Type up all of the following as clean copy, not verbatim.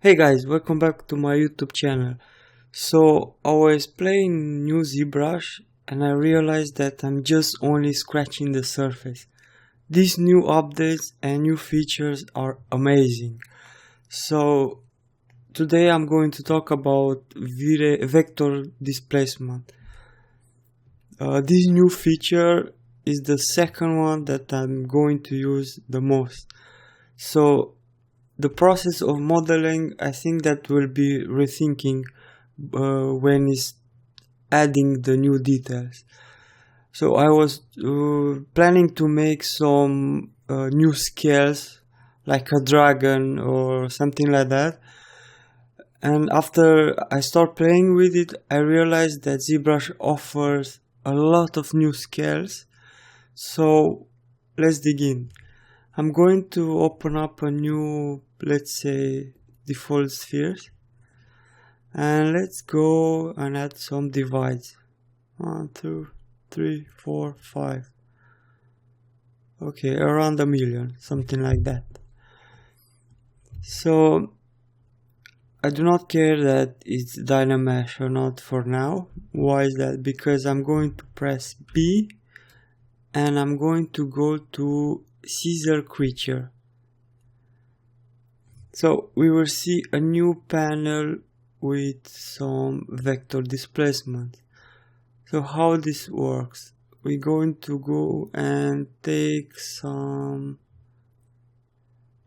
Hey guys, welcome back to my YouTube channel. So I was playing new Zbrush and I realized that I'm just only scratching the surface. These new updates and new features are amazing. So today I'm going to talk about vector displacement. This new feature is the second one that I'm going to use the most. So the process of modeling, I think that will be rethinking when it's adding the new details. So I was planning to make some new scales like a dragon or something like that. And after I start playing with it, I realized that ZBrush offers a lot of new scales. So let's dig in. I'm going to open up a new, let's say, default spheres, and let's go and add some divides. 1, 2, 3, 4, 5. Okay, around 1,000,000, something like that. So I do not care that it's Dynamesh or not for now. Why is that? Because I'm going to press B and I'm going to go to Scissor Creature. So we will see a new panel with some vector displacement. So how this works? We're going to go and take some,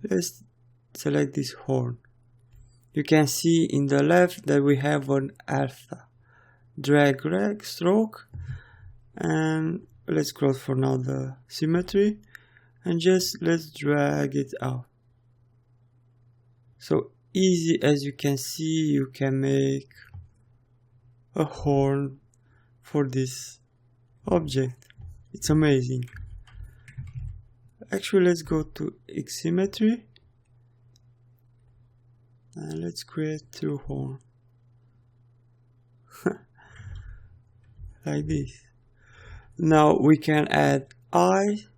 let's select this horn. You can see in the left that we have an alpha. Drag stroke, and let's close for now the symmetry and just let's drag it out. So easy, as you can see, you can make a horn for this object. It's amazing. Actually, let's go to X symmetry and let's create two horns like this. Now we can add eyes.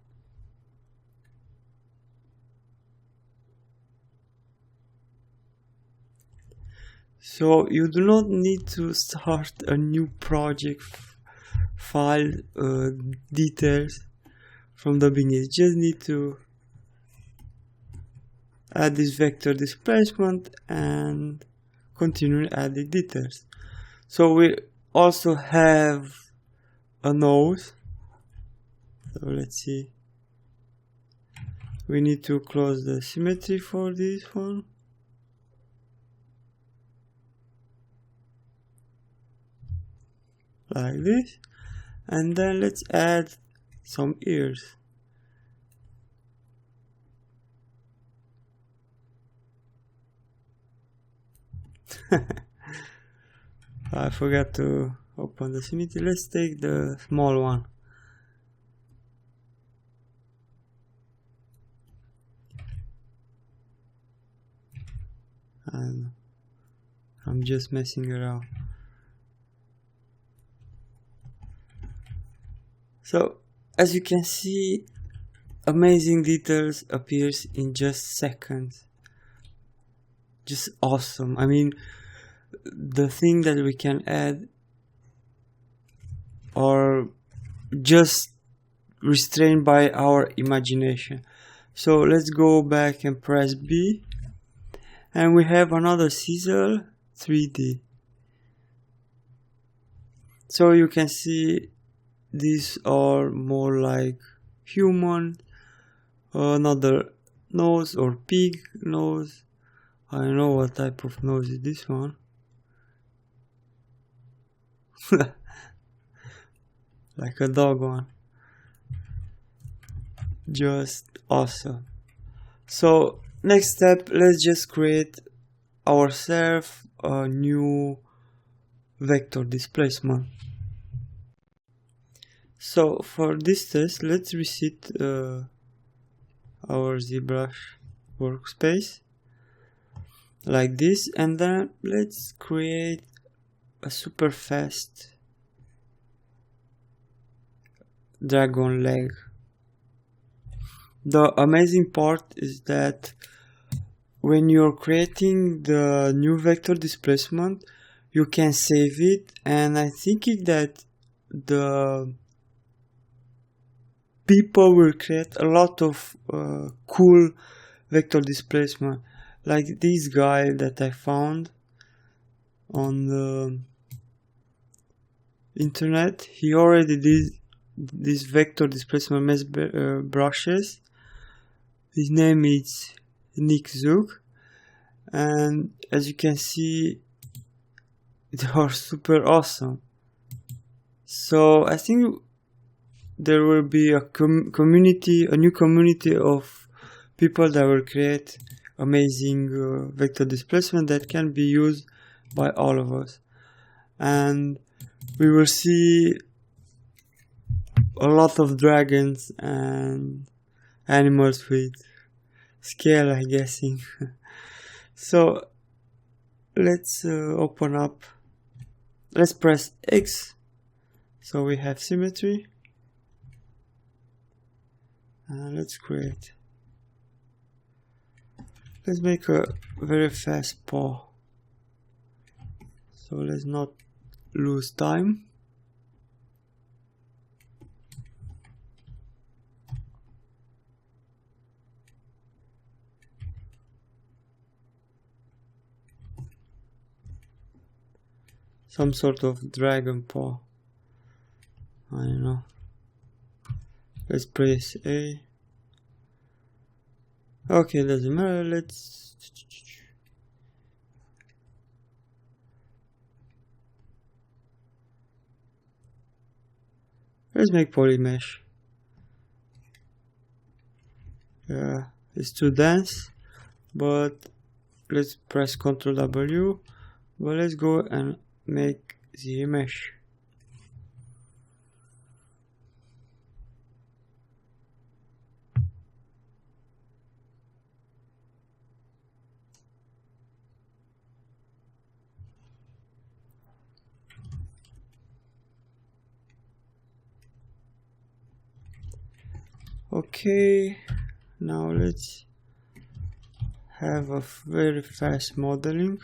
So you do not need to start a new project file details from the beginning. You just need to add this vector displacement and continue adding details. So we also have a nose. So let's see. We need to close the symmetry for this one. Like this, and then let's add some ears. I forgot to open the symmetry. Let's take the small one. And I'm just messing around. So as you can see, amazing details appears in just seconds. Just awesome. I mean, the thing that we can add are just restrained by our imagination. So let's go back and press B, and we have another Scissor 3D. So you can see these are more like human, another nose or pig nose. I don't know what type of nose is this one. Like a dog one. Just awesome. So next step, let's just create ourselves a new vector displacement. So for this test, let's reset our ZBrush workspace like this, and then let's create a super fast dragon leg. The amazing part is that when you're creating the new vector displacement, you can save it, and I think that the people will create a lot of cool vector displacement, like this guy that I found on the internet. He already did this vector displacement mesh brushes. His name is Nick Zook, and as you can see, they are super awesome. So I think there will be a new community of people that will create amazing vector displacement that can be used by all of us, and we will see a lot of dragons and animals with scale, I'm guessing. So let's open up, let's press X, so we have symmetry, and let's create. Let's make a very fast paw, so let's not lose time. Some sort of dragon paw, I don't know. Let's press A. Okay, doesn't matter. Let's make polymesh. Yeah, it's too dense, but let's press Ctrl W. But let's go and make the mesh. Okay, now let's have a very fast modeling.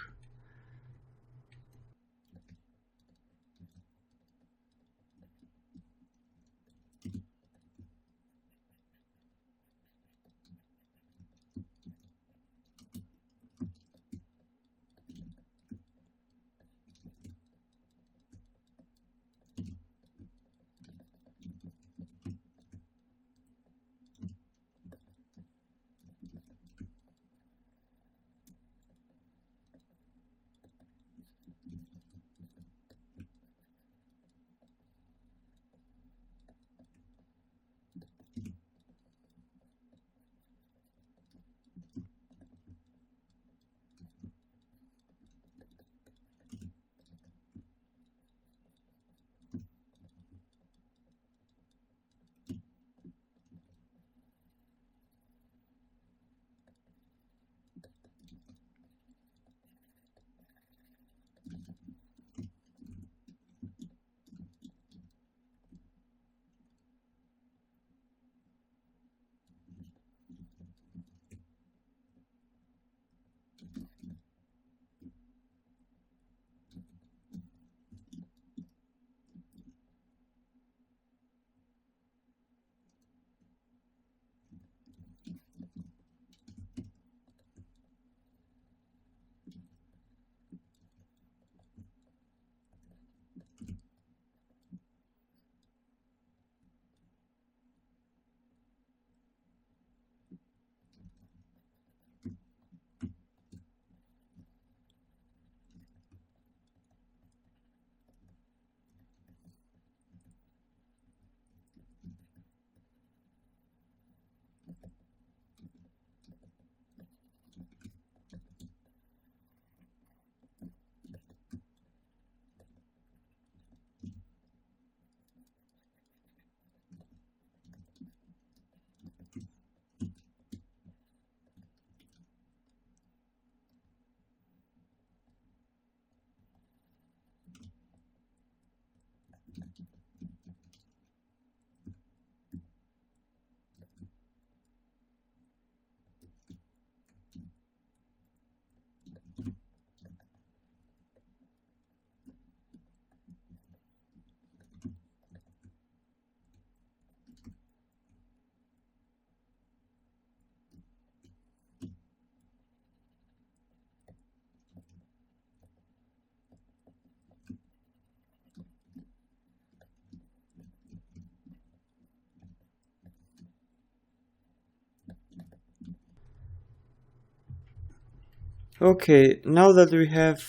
Okay, now that we have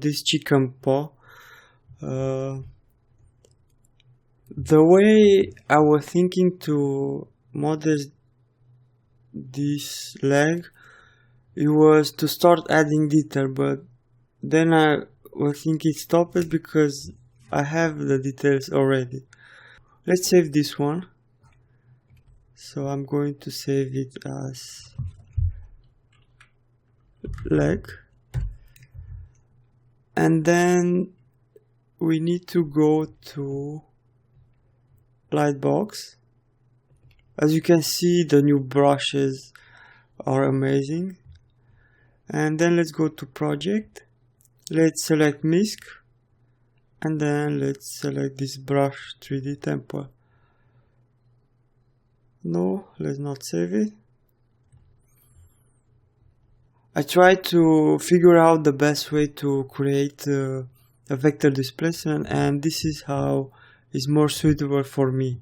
this chicken paw, the way I was thinking to model this leg, it was to start adding detail, but then I was thinking stop it because I have the details already. Let's save this one. So I'm going to save it as leg. And then we need to go to Lightbox. As you can see, the new brushes are amazing. And then let's go to project. Let's select MISC. And then let's select this brush 3D temple. No, let's not save it. I tried to figure out the best way to create a vector displacement, and this is how is more suitable for me.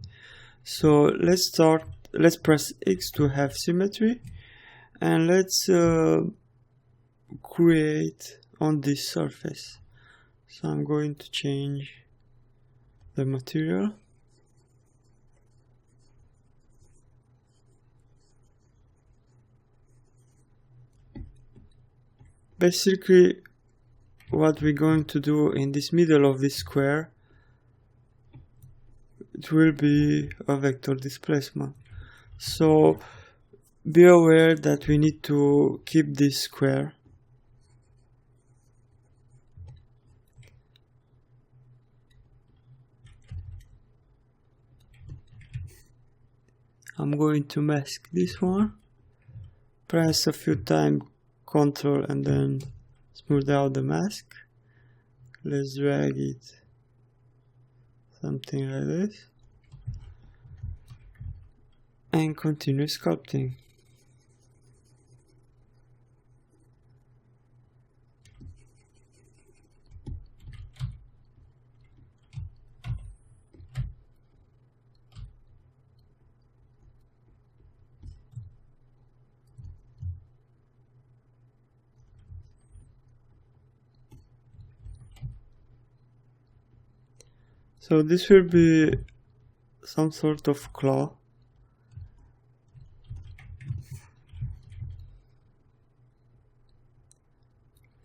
So let's press X to have symmetry, and let's create on this surface. So I'm going to change the material. Basically, what we're going to do in this middle of this square, it will be a vector displacement. So be aware that we need to keep this square. I'm going to mask this one. Press a few times Ctrl and then smooth out the mask. Let's drag it something like this and continue sculpting. So this will be some sort of claw.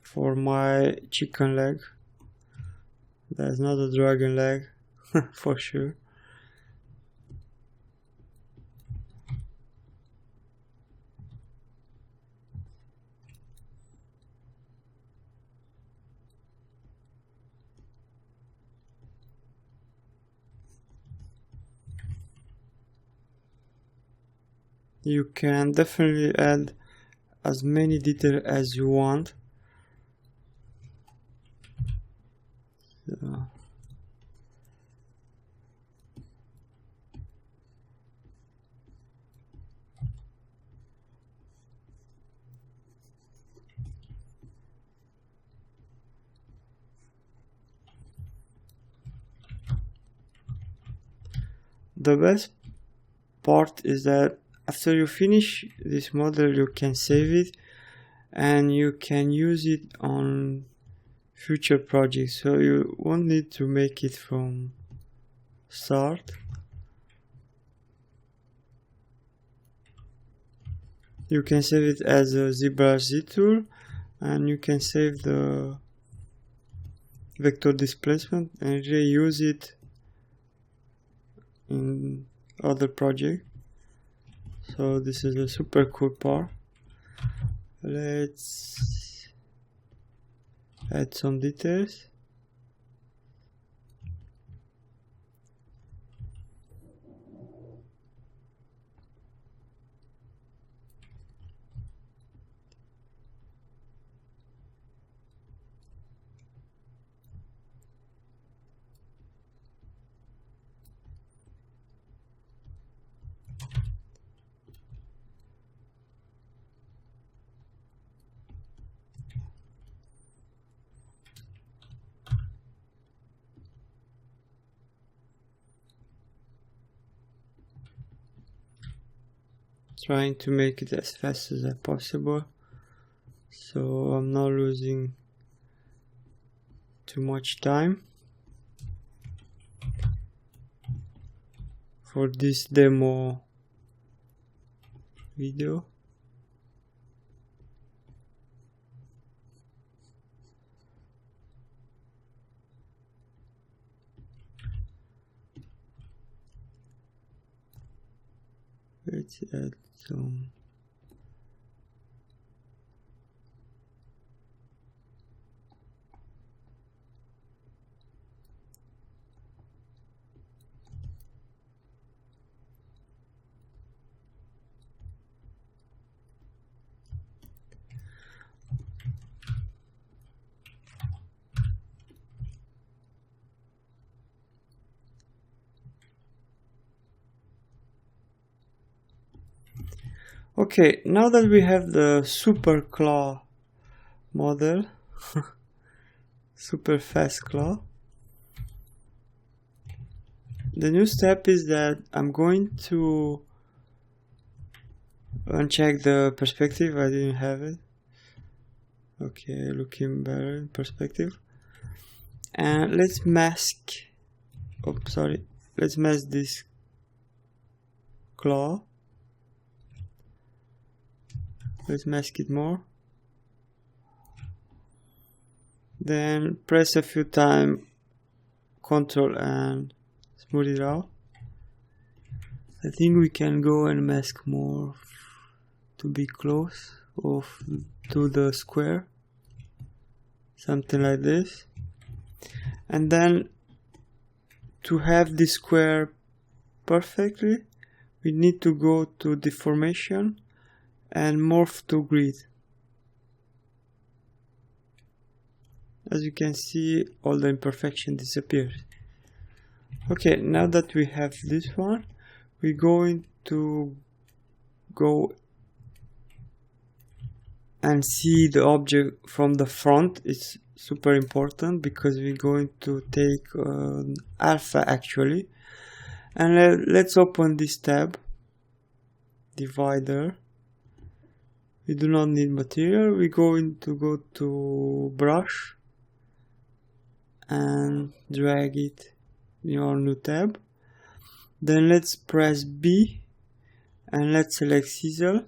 For my chicken leg. That's not a dragon leg, for sure. You can definitely add as many details as you want. So. The best part is that after you finish this model, you can save it and you can use it on future projects, so you won't need to make it from start. You can save it as a ZBrush Z tool, and you can save the vector displacement and reuse it in other projects. So this is a super cool part. Let's add some details. Trying to make it as fast as possible. so I'm not losing too much time for this demo video. Let's add some Okay, now that we have the super claw model, super fast claw, the new step is that I'm going to uncheck the perspective. I didn't have it. Okay, looking better in perspective. And let's mask, let's mask this claw. Let's mask it more. Then press a few times Ctrl and smooth it out. I think we can go and mask more to be close to the square. Something like this. And then to have this square perfectly, we need to go to deformation and morph to grid. As you can see, all the imperfection disappears. Okay, now that we have this one, we're going to go and see the object from the front. It's super important because we're going to take alpha actually. And let's open this tab, divider. We do not need material. We're going to go to brush and drag it in our new tab. Then let's press B and let's select scissor.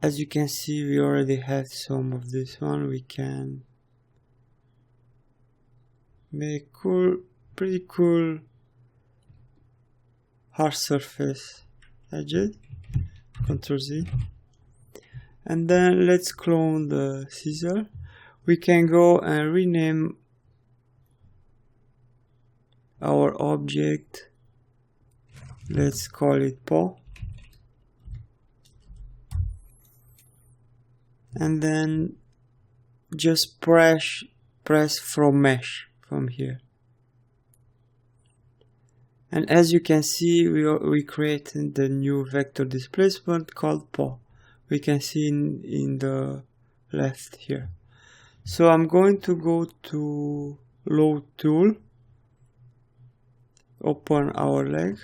As you can see, we already have some of this one. We can make pretty cool hard surface edges. Ctrl Z. And then let's clone the scissor. We can go and rename our object. Let's call it paw. And then just press from mesh from here. And as you can see, we created the new vector displacement called paw. We can see in the left here. So I'm going to go to load tool, open our leg,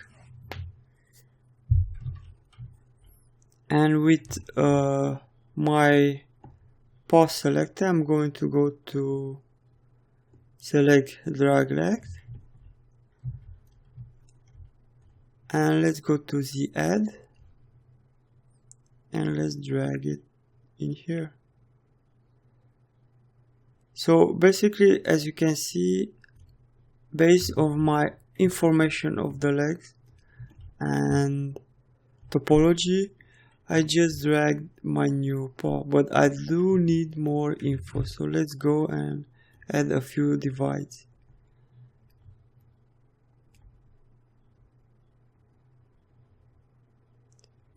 and with my paw selector, I'm going to go to select drag leg, and let's go to the add, and let's drag it in here. So basically, as you can see, based on my information of the legs and topology, I just dragged my new paw, but I do need more info. So let's go and add a few divides.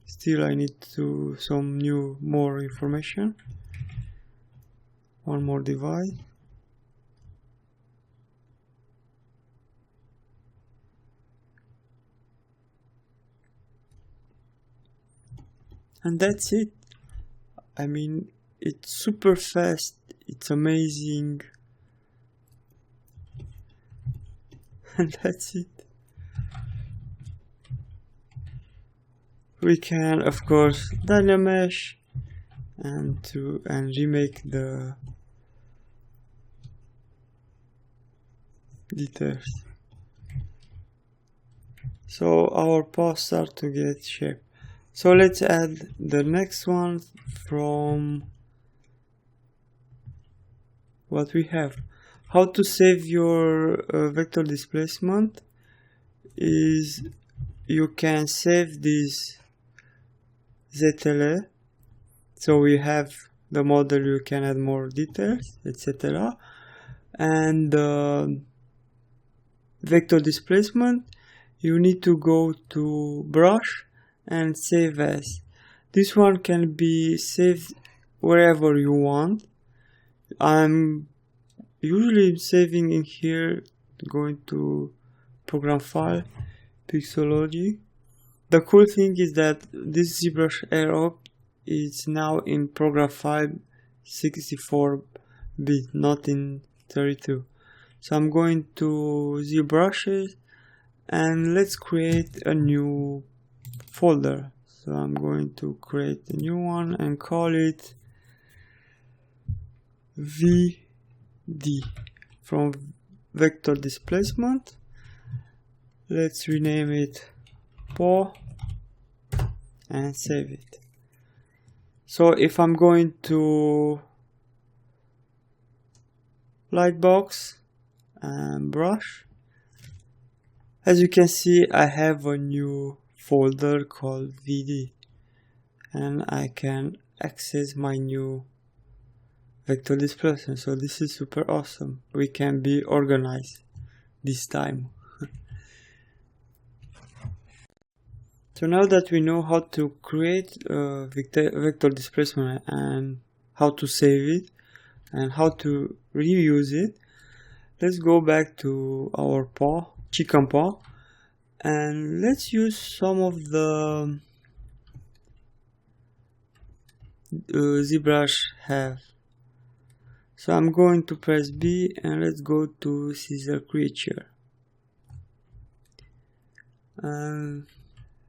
Still, I need some more information. One more divide. And that's it. I mean, it's super fast. It's amazing. And that's it. we can of course dynamesh and remake the details. So our paths start to get shape. So let's add the next one from what we have. How to save your vector displacement is you can save this ZLA. So we have the model, you can add more details, etc. And vector displacement, you need to go to brush and save as. This one can be saved wherever you want. I'm usually saving in here, going to program file, pixology. The cool thing is that this Zbrush 4R8 is now in program file 64-bit, not in 32. So I'm going to Zbrushes and let's create a new folder. So I'm going to create a new one and call it VD from vector displacement. Let's rename it PO and save it. So if I'm going to Lightbox and brush, as you can see I have a new folder called VD and I can access my new vector displacement. So this is super awesome. We can be organized this time. So now that we know how to create vector displacement and how to save it and how to reuse it, let's go back to our paw, chicken paw, and let's use some of the Zbrush have. So I'm going to press B and let's go to scissor creature. And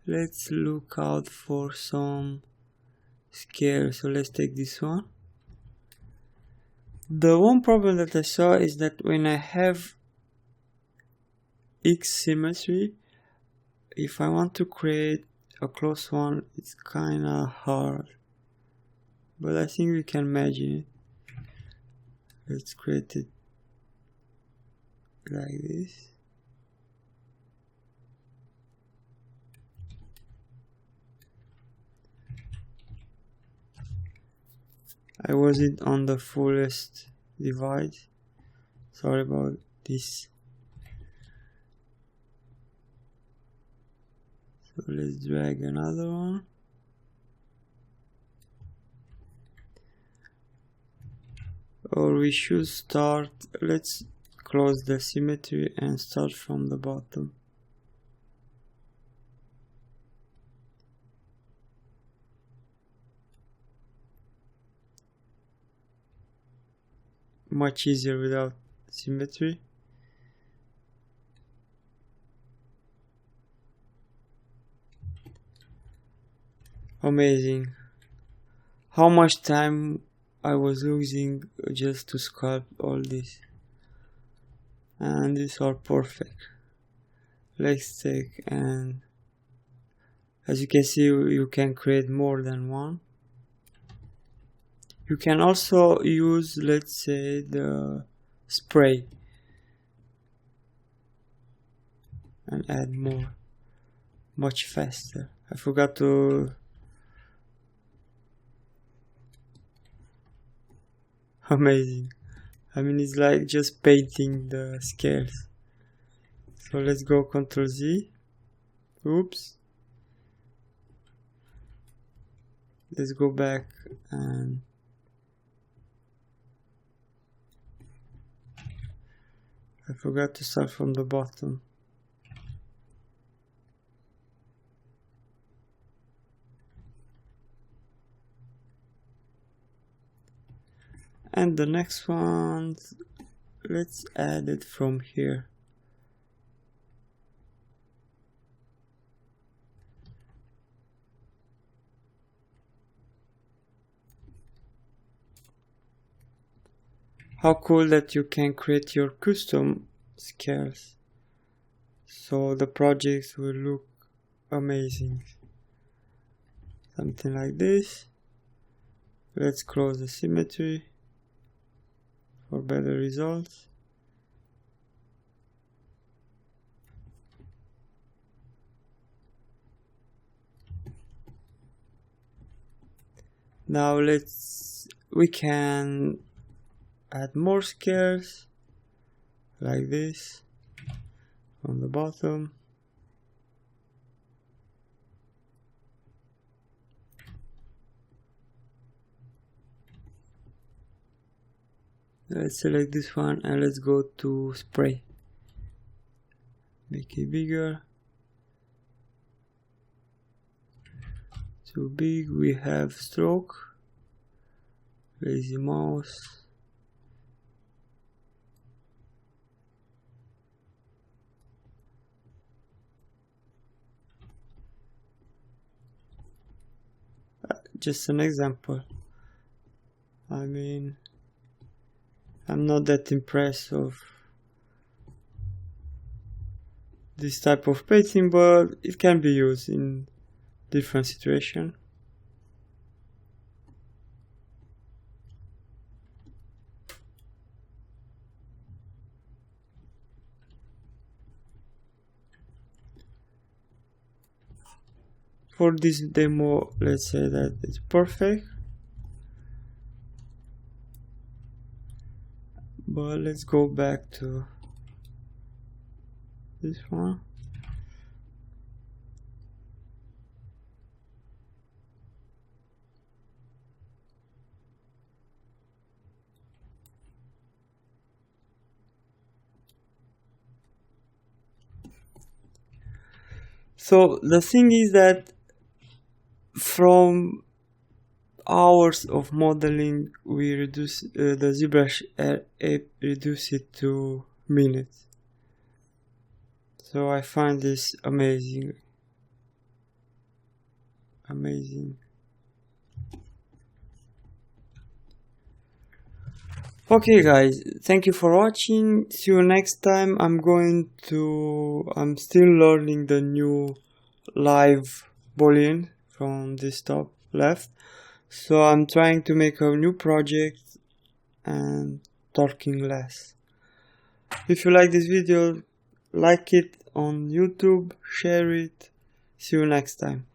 let's look out for some scale. So let's take this one. The one problem that I saw is that when I have X symmetry, if I want to create a close one, it's kinda hard. But I think we can imagine it. Let's create it like this. I wasn't on the fullest divide. Sorry about this. So let's drag another one. Or we should start, let's close the symmetry and start from the bottom. Much easier without symmetry. Amazing. How much time I was losing just to sculpt all this. And these are perfect. Let's take, and as you can see, you can create more than one. You can also use, let's say, the spray and add more, much faster. I forgot to amazing. I mean, it's like just painting the scales. So let's go Ctrl Z. Oops. Let's go back and I forgot to start from the bottom. And the next one, let's add it from here. how cool that you can create your custom scales, so the projects will look amazing. Something like this. Let's close the symmetry for better results. Now we can add more scales like this on the bottom. Let's select this one and let's go to spray. Make it bigger. Too big. We have stroke. Lazy mouse. Just an example. I mean, I'm not that impressed of this type of painting, but it can be used in different situations. For this demo, let's say that it's perfect. But let's go back to this one. So the thing is that from hours of modeling, we reduce the Zbrush 4R8 reduce it to minutes. So I find this amazing. Okay guys, thank you for watching. See you next time. I'm still learning the new live boolean from this top left. So I'm trying to make a new project and talking less. If you like this video, like it on YouTube, share it. See you next time.